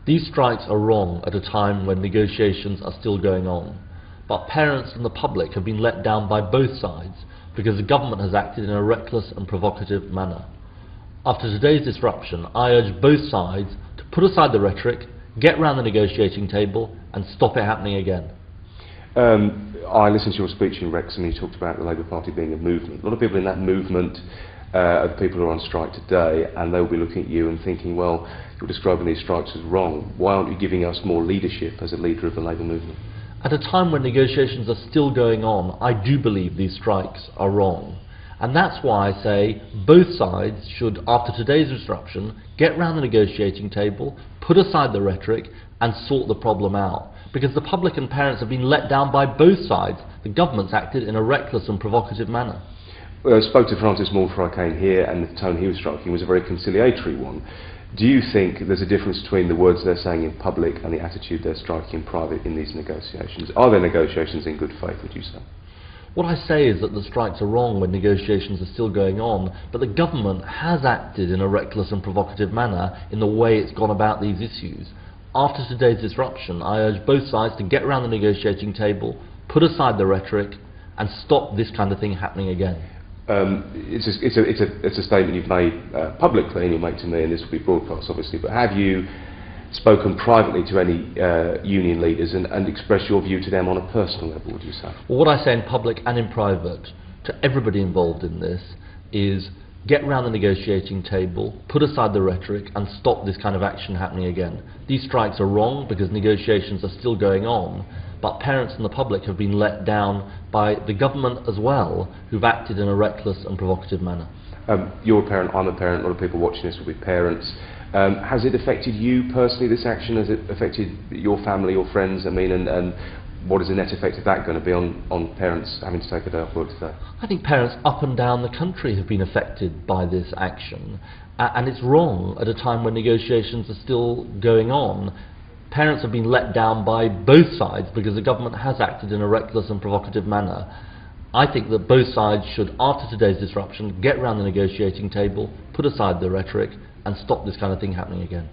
These strikes are wrong at a time when negotiations are still going on, but parents and the public have been let down by both sides because the government has acted in a reckless and provocative manner. After today's disruption, I urge both sides to put aside the rhetoric, get round the negotiating table and stop it happening again. I listened to your speech in Wrexham and you talked about the Labour Party being a movement. A lot of people in that movement are the people who are on strike today, and they'll be looking at you and thinking, well, you're describing these strikes as wrong. Why aren't you giving us more leadership as a leader of the Labour movement? At a time when negotiations are still going on, I do believe these strikes are wrong. And that's why I say both sides should, after today's disruption, get round the negotiating table, put aside the rhetoric and sort the problem out. Because the public and parents have been let down by both sides. The government's acted in a reckless and provocative manner. Well, I spoke to Francis Moore before I came here, and the tone he was striking was a very conciliatory one. Do you think there's a difference between the words they're saying in public and the attitude they're striking in private in these negotiations? Are there negotiations in good faith, would you say? What I say is that the strikes are wrong when negotiations are still going on, but the government has acted in a reckless and provocative manner in the way it's gone about these issues. After today's disruption, I urge both sides to get around the negotiating table, put aside the rhetoric, and stop this kind of thing happening again. It's a statement you've made publicly, and you'll make to me, and this will be broadcast obviously, but have you spoken privately to any union leaders and expressed your view to them on a personal level, would you say? Well, what I say in public and in private to everybody involved in this is get round the negotiating table, put aside the rhetoric and stop this kind of action happening again. These strikes are wrong because negotiations are still going on, but parents and the public have been let down by the government as well, who've acted in a reckless and provocative manner. You're a parent, I'm a parent, a lot of people watching this will be parents. Has it affected you personally, this action? Has it affected your family, your friends? I mean, and what is the net effect of that going to be on parents having to take a day off work today? I think parents up and down the country have been affected by this action, and it's wrong at a time when negotiations are still going on. Parents have been let down by both sides because the government has acted in a reckless and provocative manner. I think that both sides should, after today's disruption, get round the negotiating table, put aside the rhetoric and stop this kind of thing happening again.